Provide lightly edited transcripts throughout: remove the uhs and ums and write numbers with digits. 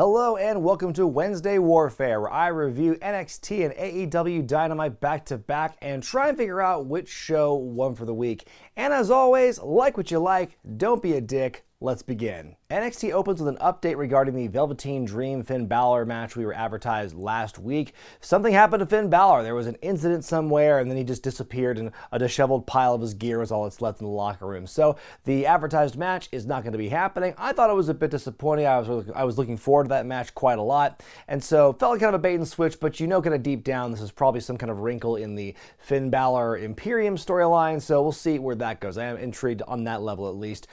Hello and welcome to Wednesday Warfare, where I review NXT and AEW Dynamite back-to-back and try and figure out which show won for the week. And as always, like what you like, don't be a dick. Let's begin. NXT opens with an update regarding the Velveteen Dream Finn Balor match we were advertised last week. Something happened to Finn Balor. There was an incident somewhere and then he just disappeared and a disheveled pile of his gear was all that's left in the locker room. So the advertised match is not going to be happening. I thought it was a bit disappointing. I was looking forward to that match quite a lot. And so felt like kind of a bait and switch, but you know kind of deep down this is probably some kind of wrinkle in the Finn Balor Imperium storyline. So we'll see where that goes. I am intrigued on that level at least.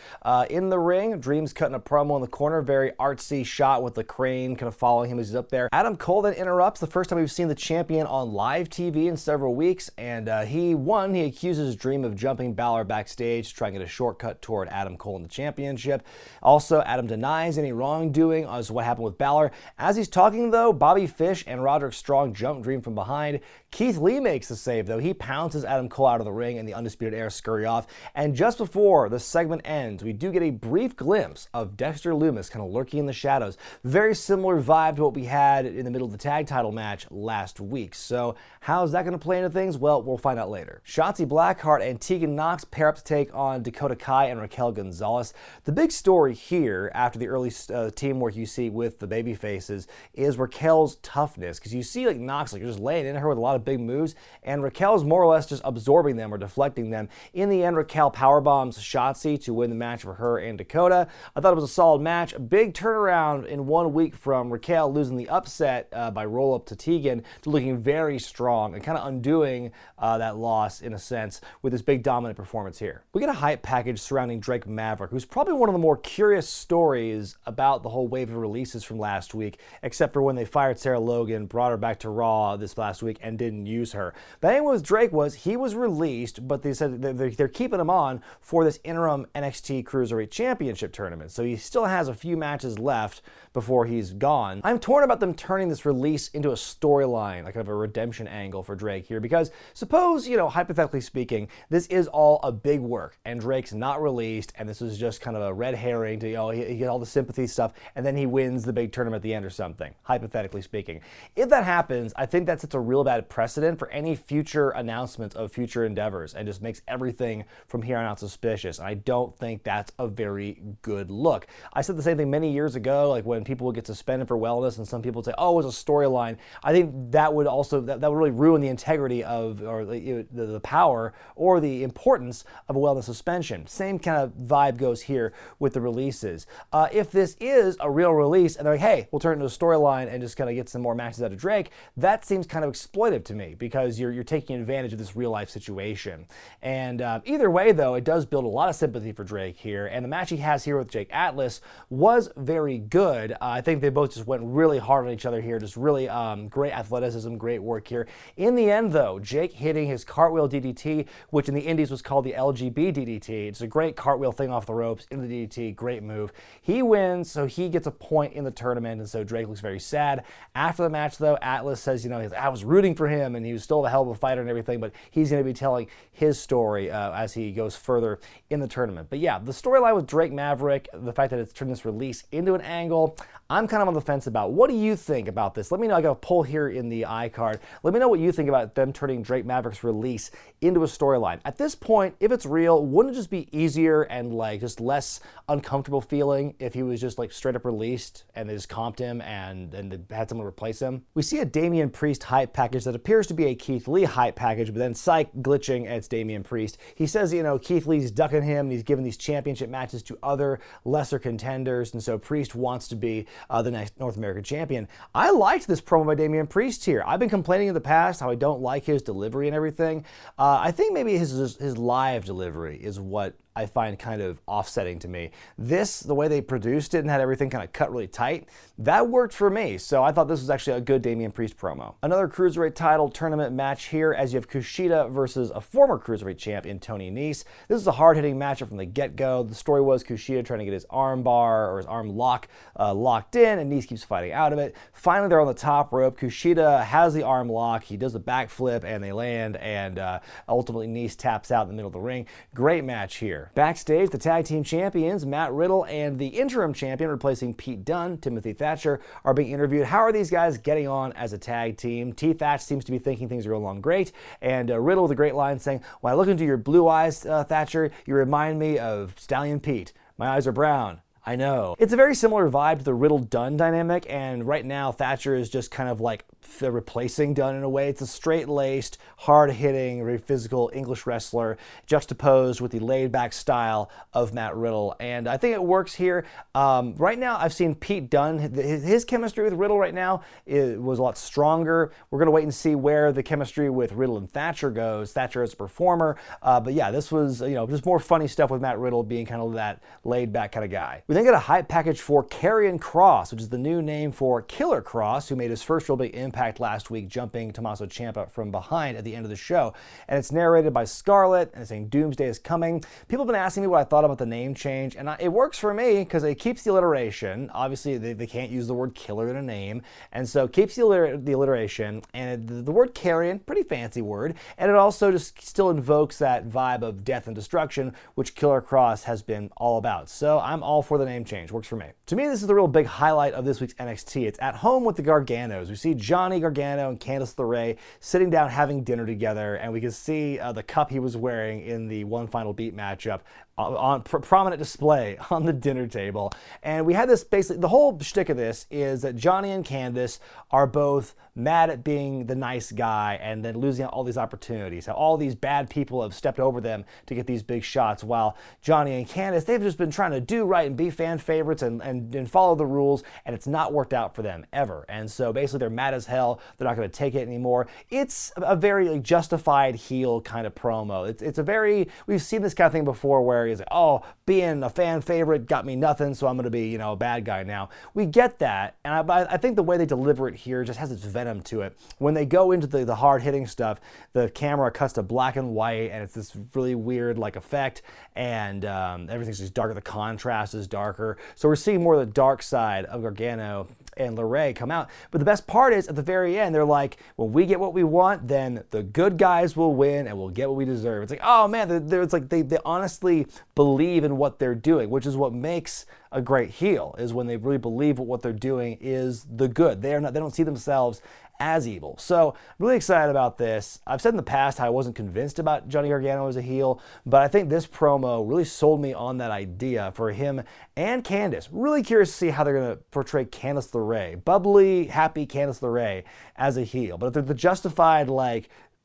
In the ring, Dream's cutting a promo in the corner, very artsy shot with the crane kind of following him as he's up there. Adam Cole then interrupts, the first time we've seen the champion on live TV in several weeks, and he accuses Dream of jumping Balor backstage to try and get a shortcut toward Adam Cole in the championship. Also, Adam denies any wrongdoing as to what happened with Balor. As he's talking though, Bobby Fish and Roderick Strong jump Dream from behind. Keith Lee makes the save though. He pounces Adam Cole out of the ring and the Undisputed Era scurry off. And just before the segment ends, we do get a brief glimpse of Dexter Lumis kind of lurking in the shadows. Very similar vibe to what we had in the middle of the tag title match last week. So how's that going to play into things? Well, we'll find out later. Shotzi Blackheart and Tegan Nox pair up to take on Dakota Kai and Raquel Gonzalez. The big story here, after the early teamwork you see with the baby faces, is Raquel's toughness. Because you see like Nox like just laying into her with a lot of big moves, and Raquel's more or less just absorbing them or deflecting them. In the end, Raquel powerbombs Shotzi to win the match for her and Dakota. I thought it was a solid match. A big turnaround in 1 week from Raquel losing the upset by roll-up to Tegan to looking very strong and kind of undoing that loss in a sense with this big dominant performance here. We get a hype package surrounding Drake Maverick, who's probably one of the more curious stories about the whole wave of releases from last week, except for when they fired Sarah Logan, brought her back to Raw this last week, and didn't use her. But anyway, with Drake he was released, but they said they're keeping him on for this interim NXT Cruiserweight Championship tournament. So he still has a few matches left before he's gone. I'm torn about them turning this release into a storyline, like kind of a redemption angle for Drake here, because suppose, hypothetically speaking, this is all a big work and Drake's not released and this is just kind of a red herring to, he get all the sympathy stuff and then he wins the big tournament at the end or something, hypothetically speaking. If that happens, I think that sets a real bad precedent for any future announcements of future endeavors and just makes everything from here on out suspicious. And I don't think that's a very good look. I said the same thing many years ago, like when people would get suspended for wellness and some people would say, oh, it was a storyline. I think that would also, that would really ruin the integrity of, or the power or the importance of a wellness suspension. Same kind of vibe goes here with the releases. If this is a real release and they're like, hey, we'll turn it into a storyline and just kind of get some more matches out of Drake, that seems kind of exploitive to me because you're taking advantage of this real life situation. And either way though, it does build a lot of sympathy for Drake here, and the match he has here with Jake Atlas was very good. I think they both just went really hard on each other here, just really great athleticism, great work here. In the end though, Jake hitting his cartwheel DDT, which in the indies was called the LGB DDT. It's a great cartwheel thing off the ropes into the DDT, great move. He wins, so he gets a point in the tournament, and so Drake looks very sad. After the match though, Atlas says, he's like, I was rooting for him and he was still a hell of a fighter and everything, but he's going to be telling his story as he goes further in the tournament. But yeah, the storyline with Drake Maverick, the fact that it's turned this release into an angle, I'm kind of on the fence about. What do you think about this? Let me know. I got a poll here in the iCard. Let me know what you think about them turning Drake Maverick's release into a storyline. At this point, if it's real, wouldn't it just be easier and like just less uncomfortable feeling if he was just like straight up released and they just comped him and they had someone replace him? We see a Damien Priest hype package that appears to be a Keith Lee hype package, but then psych glitching and it's Damien Priest. He says, Keith Lee's ducking him and he's giving these championship matches to other lesser contenders, and so Priest wants to be the next North American champion. I liked this promo by Damien Priest here. I've been complaining in the past how I don't like his delivery and everything. I think maybe his live delivery is what I find kind of offsetting to me. This, the way they produced it and had everything kind of cut really tight, that worked for me. So I thought this was actually a good Damien Priest promo. Another Cruiserweight title tournament match here as you have Kushida versus a former Cruiserweight champ in Tony Nese. This is a hard-hitting matchup from the get-go. The story was Kushida trying to get his arm bar or his arm lock locked in, and Nese keeps fighting out of it. Finally, they're on the top rope. Kushida has the arm lock. He does a backflip, and they land, and ultimately Nese taps out in the middle of the ring. Great match here. here. Backstage, the tag team champions, Matt Riddle and the interim champion replacing Pete Dunne, Timothy Thatcher, are being interviewed. How are these guys getting on as a tag team? T-Thatch seems to be thinking things are going along great, and Riddle with a great line saying, "When I look into your blue eyes, Thatcher, you remind me of Stallion Pete. My eyes are brown. I know." It's a very similar vibe to the Riddle-Dunn dynamic, and right now Thatcher is just kind of like replacing Dunn in a way. It's a straight-laced, hard-hitting, very physical English wrestler juxtaposed with the laid-back style of Matt Riddle, and I think it works here. Right now, I've seen Pete Dunne, his chemistry with Riddle right now was a lot stronger. We're going to wait and see where the chemistry with Riddle and Thatcher goes, Thatcher as a performer, but yeah, this was, just more funny stuff with Matt Riddle being kind of that laid-back kind of guy. We then get a hype package for Karrion Kross, which is the new name for Killer Kross, who made his first real big impact last week, jumping Tommaso Ciampa from behind at the end of the show. And it's narrated by Scarlett, and it's saying Doomsday is coming. People have been asking me what I thought about the name change, and it works for me because it keeps the alliteration. Obviously, they can't use the word killer in a name, and so it keeps the alliteration. And the word Karrion, pretty fancy word, and it also just still invokes that vibe of death and destruction, which Killer Kross has been all about. So I'm all for the name change. Works for me. To me, this is the real big highlight of this week's NXT. It's at home with the Garganos. We see Johnny Gargano and Candice LeRae sitting down having dinner together, and we can see the cup he was wearing in the One Final Beat matchup on prominent display on the dinner table. And we had this basically, the whole shtick of this is that Johnny and Candice are both mad at being the nice guy and then losing out all these opportunities. How all these bad people have stepped over them to get these big shots, while Johnny and Candice, they've just been trying to do right and be fan favorites and follow the rules, and it's not worked out for them ever. And so basically they're mad as hell. They're not going to take it anymore. It's a very justified heel kind of promo. It's a very, we've seen this kind of thing before where he's like, oh, being a fan favorite got me nothing, so I'm going to be, a bad guy now. We get that, and I think the way they deliver it here just has its venom to it. When they go into the hard-hitting stuff, the camera cuts to black and white, and it's this really weird effect, and everything's just darker. The contrast is darker. So we're seeing more of the dark side of Gargano and LeRae come out. But the best part is, at the very end, they're like, when we get what we want, then the good guys will win and we'll get what we deserve. It's like, oh man, they honestly believe in what they're doing, which is what makes a great heel, is when they really believe what they're doing is the good. They don't see themselves as evil. So I'm really excited about this. I've said in the past how I wasn't convinced about Johnny Gargano as a heel, but I think this promo really sold me on that idea for him and Candice. Really curious to see how they're going to portray Candice LeRae, bubbly, happy Candice LeRae as a heel. But if they're the justified,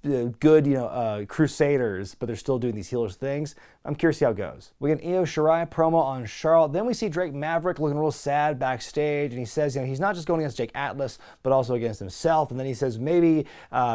good, crusaders, but they're still doing these healers things, I'm curious to see how it goes. We get an Io Shirai promo on Charlotte. Then we see Drake Maverick looking real sad backstage, and he says, he's not just going against Jake Atlas, but also against himself. And then he says, maybe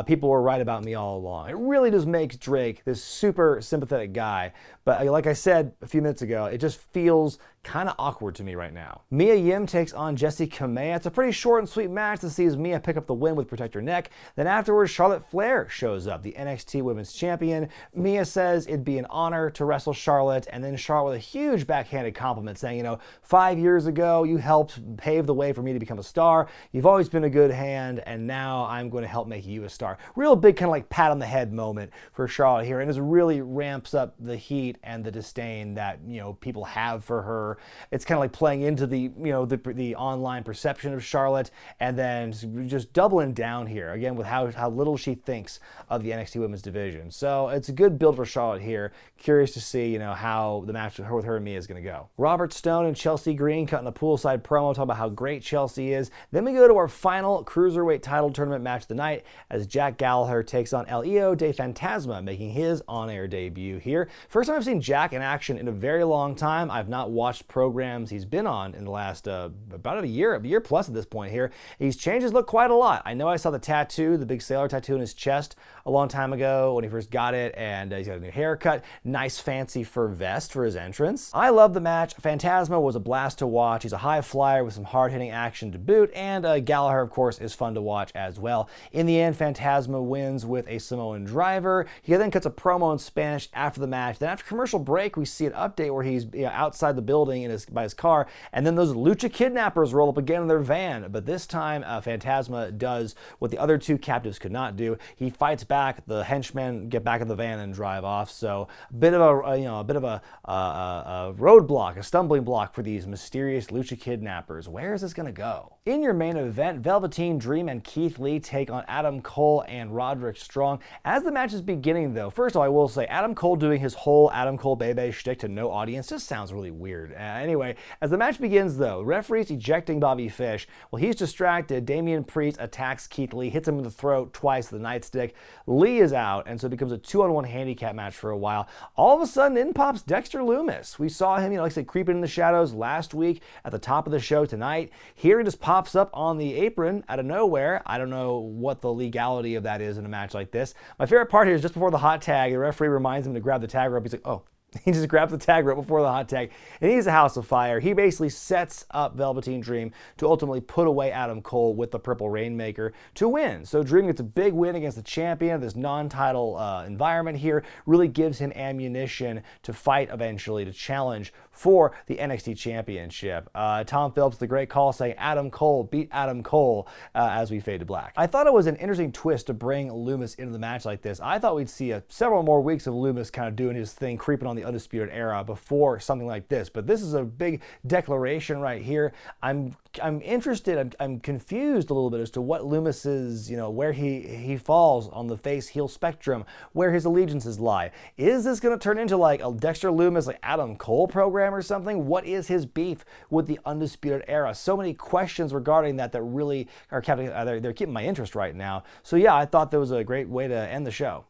people were right about me all along. It really just makes Drake this super sympathetic guy. But like I said a few minutes ago, it just feels kind of awkward to me right now. Mia Yim takes on Jessie Kamea. It's a pretty short and sweet match to see as Mia pick up the win with Protect Her Neck. Then afterwards, Charlotte Flair shows up, the NXT Women's Champion. Mia says it'd be an honor to wrestle Charlotte, and then Charlotte with a huge backhanded compliment saying, 5 years ago, you helped pave the way for me to become a star. You've always been a good hand, and now I'm going to help make you a star. Real big kind of pat on the head moment for Charlotte here, and it really ramps up the heat and the disdain that, people have for her. It's kind of like playing into the, the online perception of Charlotte, and then just doubling down here, again, with how little she thinks of the NXT Women's Division. So it's a good build for Charlotte here. Curious to see, how the match with her and Mia is going to go. Robert Stone and Chelsea Green cutting a poolside promo talking about how great Chelsea is. Then we go to our final Cruiserweight title tournament match of the night as Jack Gallagher takes on El Hijo de Fantasma, making his on-air debut here. First time I've seen Jack in action in a very long time. I've not watched programs he's been on in the last about a year plus at this point here. He's changed his look quite a lot. I know I saw the tattoo, the big sailor tattoo in his chest a long time ago when he first got it, and he's got a new haircut, nice fancy fur vest for his entrance. I love the match. Fantasma was a blast to watch. He's a high flyer with some hard-hitting action to boot, and Gallagher, of course, is fun to watch as well. In the end, Fantasma wins with a Samoan driver. He then cuts a promo in Spanish after the match. Then after commercial break, we see an update where he's outside the building building by his car, and then those Lucha kidnappers roll up again in their van. But this time, Fantasma does what the other two captives could not do. He fights back. The henchmen get back in the van and drive off. So a bit of a roadblock, a stumbling block for these mysterious Lucha kidnappers. Where is this going to go? In your main event, Velveteen Dream and Keith Lee take on Adam Cole and Roderick Strong. As the match is beginning, though, first of all, I will say Adam Cole doing his whole Adam Cole Bebe shtick to no audience just sounds really weird. Anyway, as the match begins, though, referee's ejecting Bobby Fish. Well, he's distracted. Damien Priest attacks Keith Lee, hits him in the throat twice with the nightstick. Lee is out, and so it becomes a 2-on-1 handicap match for a while. All of a sudden, in pops Dexter Lumis. We saw him, like I said, creeping in the shadows last week at the top of the show tonight. Here he just pops up on the apron out of nowhere. I don't know what the legality of that is in a match like this. My favorite part here is just before the hot tag, the referee reminds him to grab the tag rope. He's like, oh. He just grabs the tag rope before the hot tag, and he's a house of fire. He basically sets up Velveteen Dream to ultimately put away Adam Cole with the Purple Rainmaker to win. So Dream gets a big win against the champion. This non-title environment here really gives him ammunition to fight eventually, to challenge for the NXT Championship. Tom Phillips, the great call, saying Adam Cole beat Adam Cole as we fade to black. I thought it was an interesting twist to bring Lumis into the match like this. I thought we'd see several more weeks of Lumis kind of doing his thing, creeping on the Undisputed Era before something like this, but this is a big declaration right here. I'm interested, I'm confused a little bit as to what Lumis's, where he falls on the face heel spectrum, where his allegiances lie. Is this going to turn into like a Dexter Lumis, like Adam Cole program or something? What is his beef with the Undisputed Era? So many questions regarding that really are they're keeping my interest right now. So yeah, I thought that was a great way to end the show.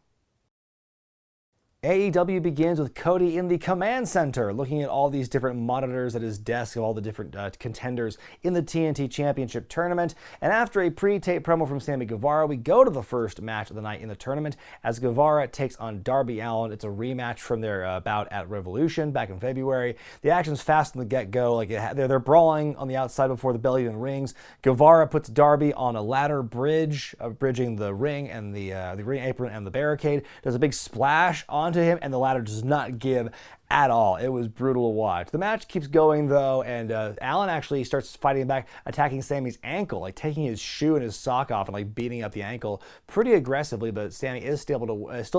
AEW begins with Cody in the command center, looking at all these different monitors at his desk of all the different contenders in the TNT Championship tournament. And after a pre-tape promo from Sammy Guevara, we go to the first match of the night in the tournament as Guevara takes on Darby Allin. It's a rematch from their bout at Revolution back in February. The action's fast from the get-go. Like they're brawling on the outside before the bell even rings. Guevara puts Darby on a ladder bridge, bridging the ring and the ring apron and the barricade. Does a big splash onto him, and the ladder does not give at all. It was brutal to watch. The match keeps going though, and Allin actually starts fighting back, attacking Sammy's ankle, like taking his shoe and his sock off and like beating up the ankle pretty aggressively, but Sammy is still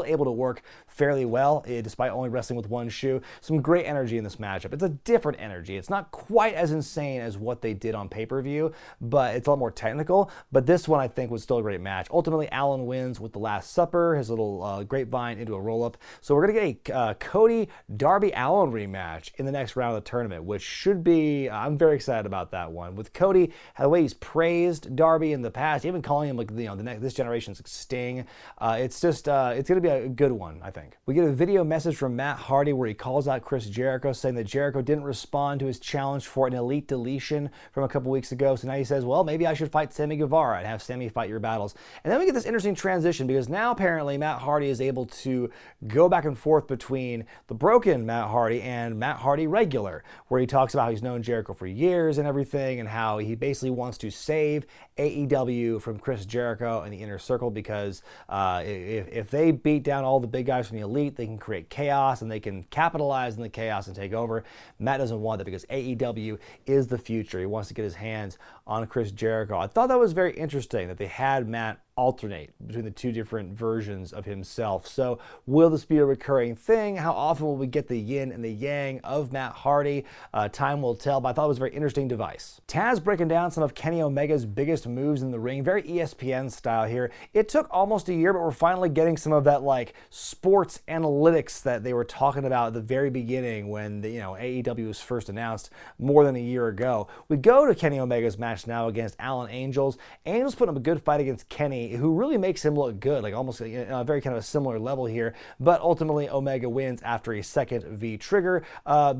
able to work fairly well despite only wrestling with one shoe. Some great energy in this matchup. It's a different energy. It's not quite as insane as what they did on pay-per-view, but it's a lot more technical. But this one I think was still a great match. Ultimately, Allin wins with the Last Supper, his little grapevine into a roll-up. So we're going to get a Cody Darby Allin rematch in the next round of the tournament, which should be, I'm very excited about that one. With Cody, the way he's praised Darby in the past, even calling him like this generation's Sting, it's going to be a good one, I think. We get a video message from Matt Hardy where he calls out Chris Jericho, saying that Jericho didn't respond to his challenge for an elite deletion from a couple weeks ago. So now he says, well, maybe I should fight Sammy Guevara and have Sammy fight your battles. And then we get this interesting transition because now apparently Matt Hardy is able to go back and forth between the broken Matt Hardy and Matt Hardy regular, where he talks about how he's known Jericho for years and everything, and how he basically wants to save AEW from Chris Jericho and the Inner Circle because if they beat down all the big guys from the Elite, they can create chaos and they can capitalize on the chaos and take over. Matt doesn't want that because AEW is the future. He wants to get his hands on Chris Jericho. I thought that was very interesting that they had Matt alternate between the two different versions of himself. So will this be a recurring thing? How often will we get the yin and the yang of Matt Hardy? Time will tell, but I thought it was a very interesting device. Taz breaking down some of Kenny Omega's biggest moves in the ring, very ESPN style here. It took almost a year, but we're finally getting some of that like sports analytics that they were talking about at the very beginning when AEW was first announced more than a year ago. We go to Kenny Omega's match now against Alan Angels. Angels put up a good fight against Kenny, who really makes him look good, like almost a very kind of a similar level here, but ultimately Omega wins after a second V trigger.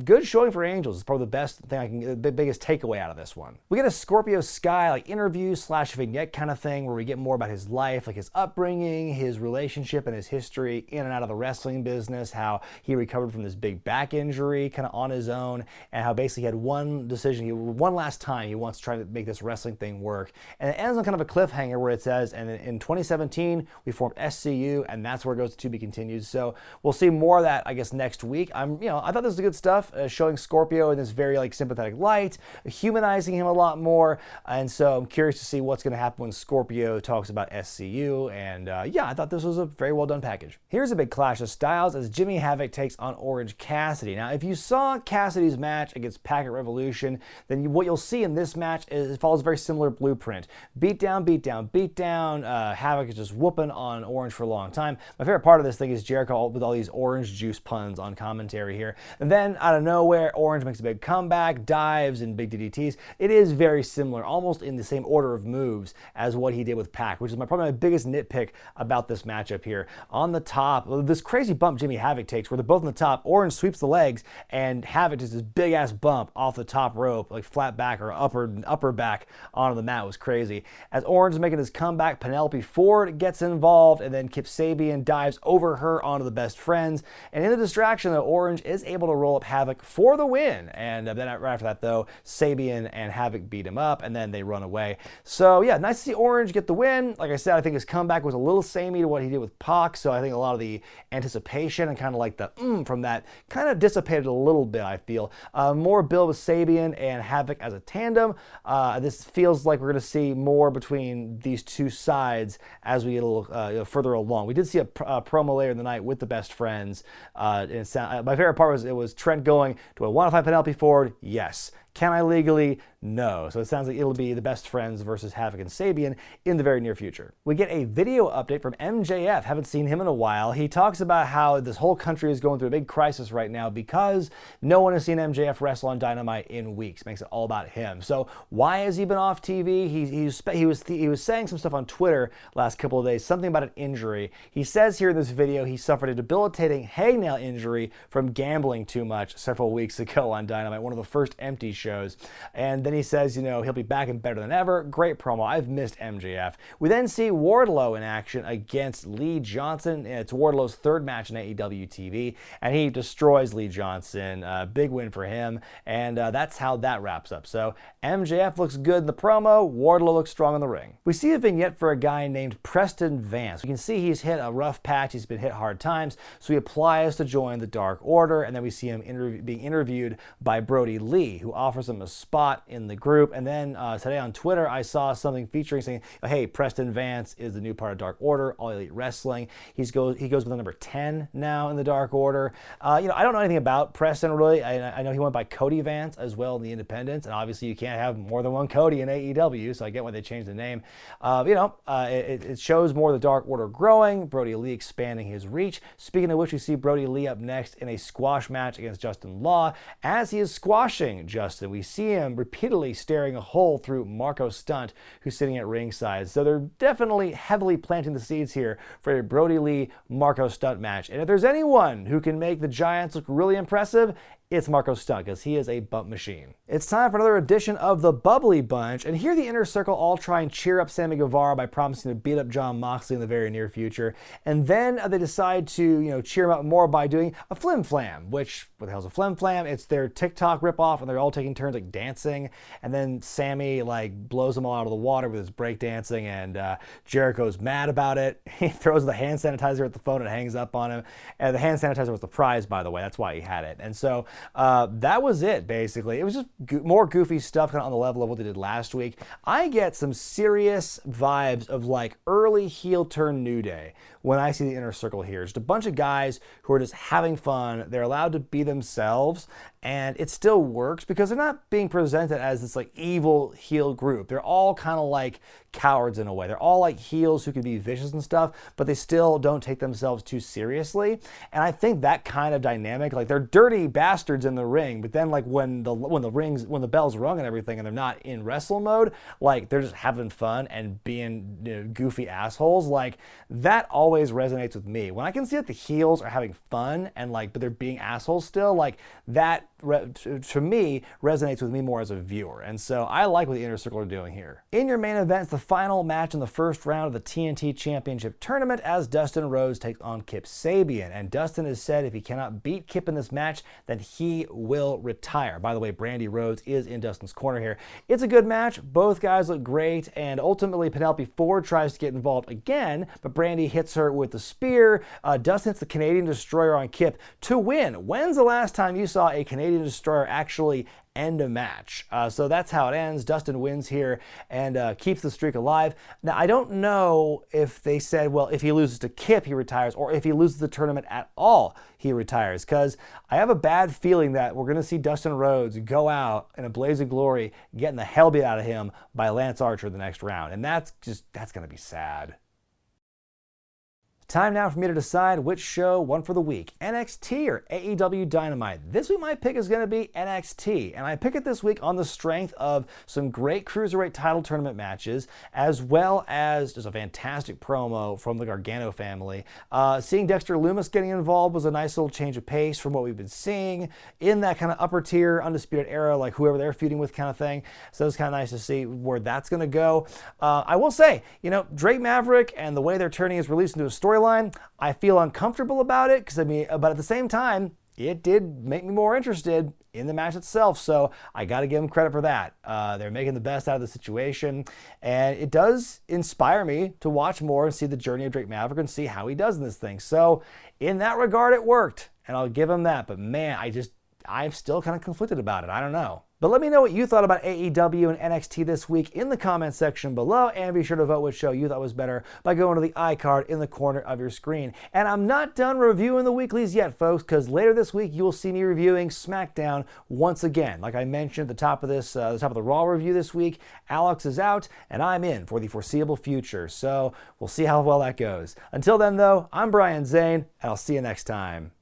Good showing for Angels. It's probably the best thing the biggest takeaway out of this one. We get a Scorpio Sky like interview / vignette kind of thing where we get more about his life, like his upbringing, his relationship and his history in and out of the wrestling business, how he recovered from this big back injury kind of on his own, and how basically he had one decision, one last time he wants to try to make this wrestling thing work. And it ends on kind of a cliffhanger where it says, and in 2017, we formed SCU, and that's where it goes to be continued. So we'll see more of that, I guess, next week. I thought this was good stuff, showing Scorpio in this very like sympathetic light, humanizing him a lot more, and so I'm curious to see what's going to happen when Scorpio talks about SCU. And yeah, I thought this was a very well done package. Here's a big clash of styles as Jimmy Havoc takes on Orange Cassidy. Now, if you saw Cassidy's match against Packet Revolution, then what you'll see in this match is it follows a very similar blueprint. Beat down, beat down, beat down. Havoc is just whooping on Orange for a long time. My favorite part of this thing is Jericho with all these orange juice puns on commentary here. And then out of nowhere, Orange makes a big comeback, dives, and big DDTs. It is very similar, almost in the same order of moves as what he did with Pac, which is probably my biggest nitpick about this matchup here. On the top, this crazy bump Jimmy Havoc takes, where they're both on the top, Orange sweeps the legs, and Havoc does this big ass bump off the top rope, like flat back or upper back onto the mat. It was crazy. As Orange is making his comeback, Penelope Ford gets involved, and then Kip Sabian dives over her onto the Best Friends. And in the distraction, though, Orange is able to roll up Havoc for the win. And then right after that, though, Sabian and Havoc beat him up, and then they run away. So yeah, nice to see Orange get the win. Like I said, I think his comeback was a little samey to what he did with Pac, so I think a lot of the anticipation and kind of like the from that kind of dissipated a little bit, I feel. More build with Sabian and Havoc as a tandem. This feels like we're going to see more between these two sides as we get a little further along. We did see a promo later in the night with the Best Friends. My favorite part was Trent going, do I want to fight Penelope Ford? Yes. Can I legally? No. So it sounds like it'll be the Best Friends versus Havoc and Sabian in the very near future. We get a video update from MJF. Haven't seen him in a while. He talks about how this whole country is going through a big crisis right now because no one has seen MJF wrestle on Dynamite in weeks. Makes it all about him. So why has he been off TV? He was saying some stuff on Twitter last couple of days, something about an injury. He says here in this video he suffered a debilitating hangnail injury from gambling too much several weeks ago on Dynamite, one of the first empty shows. And then he says, he'll be back and better than ever. Great promo. I've missed MJF. We then see Wardlow in action against Lee Johnson. It's Wardlow's third match in AEW TV, and he destroys Lee Johnson. Big win for him, and that's how that wraps up. So MJF looks good in the promo. Wardlow looks strong in the ring. We see a vignette for a guy named Preston Vance. We can see he's hit a rough patch. He's been hit hard times, so he applies to join the Dark Order, and then we see him being interviewed by Brody Lee, who offers him a spot in the group. And then today on Twitter, I saw something featuring saying, hey, Preston Vance is the new part of Dark Order, All Elite Wrestling. He goes with the number 10 now in the Dark Order. I don't know anything about Preston, really. I know he went by Cody Vance as well in the Independents, and obviously you can't have more than one Cody in AEW, so I get why they changed the name. It shows more of the Dark Order growing, Brody Lee expanding his reach. Speaking of which, we see Brody Lee up next in a squash match against Justin Law. As he is squashing Justin, we see him repeatedly staring a hole through Marco Stunt, who's sitting at ringside. So they're definitely heavily planting the seeds here for a Brody Lee Marco Stunt match. And if there's anyone who can make the Giants look really impressive, it's Marco Stunt, because he is a bump machine. It's time for another edition of the Bubbly Bunch, and here the Inner Circle all try and cheer up Sammy Guevara by promising to beat up Jon Moxley in the very near future, and then they decide to cheer him up more by doing a flim flam, which, what the hell's a flim flam? It's their TikTok ripoff, and they're all taking turns like dancing, and then Sammy blows them all out of the water with his breakdancing, and Jericho's mad about it. He throws the hand sanitizer at the phone and hangs up on him, and the hand sanitizer was the prize, by the way. That's why he had it. And so that was it, basically. It was just more goofy stuff kind of on the level of what they did last week. I get some serious vibes of early heel turn New Day when I see the Inner Circle here. Just a bunch of guys who are just having fun. They're allowed to be themselves, and it still works because they're not being presented as this evil heel group. They're all kind of like cowards in a way. They're all like heels who can be vicious and stuff, but they still don't take themselves too seriously. And I think that kind of dynamic, they're dirty bastards in the ring, but then when the bells rung and everything, and they're not in wrestle mode, they're just having fun and being goofy assholes. That always resonates with me. When I can see that the heels are having fun and but they're being assholes still, that to me, resonates with me more as a viewer. And so I like what the Inner Circle are doing here. In your main event, it's the final match in the first round of the TNT Championship Tournament as Dustin Rhodes takes on Kip Sabian. And Dustin has said if he cannot beat Kip in this match, then he will retire. By the way, Brandy Rhodes is in Dustin's corner here. It's a good match. Both guys look great. And ultimately, Penelope Ford tries to get involved again, but Brandy hits her with the spear. Dustin hits the Canadian Destroyer on Kip to win. When's the last time you saw a Canadian Destroyer actually end a match? So that's how it ends. Dustin wins here and keeps the streak alive. Now, I don't know if they said, well, if he loses to Kip, he retires, or if he loses the tournament at all, he retires, because I have a bad feeling that we're going to see Dustin Rhodes go out in a blaze of glory, getting the hell beat out of him by Lance Archer the next round. And that's going to be sad. Time now for me to decide which show won for the week, NXT or AEW Dynamite. This week my pick is going to be NXT, and I pick it this week on the strength of some great Cruiserweight title tournament matches, as well as just a fantastic promo from the Gargano family. Seeing Dexter Lumis getting involved was a nice little change of pace from what we've been seeing in that kind of upper tier, Undisputed Era, like whoever they're feuding with kind of thing. So it's kind of nice to see where that's going to go. I will say, Drake Maverick and the way they're turning his release into a storyline, I feel uncomfortable about it, but at the same time, it did make me more interested in the match itself, so I got to give them credit for that. They're making the best out of the situation, and it does inspire me to watch more and see the journey of Drake Maverick and see how he does in this thing. So in that regard, it worked, and I'll give him that. But man, I'm still kind of conflicted about it. I don't know. But let me know what you thought about AEW and NXT this week in the comments section below, and be sure to vote which show you thought was better by going to the iCard in the corner of your screen. And I'm not done reviewing the weeklies yet, folks, because later this week you will see me reviewing SmackDown once again. Like I mentioned at the top of the Raw review this week, Alex is out, and I'm in for the foreseeable future. So we'll see how well that goes. Until then, though, I'm Brian Zane, and I'll see you next time.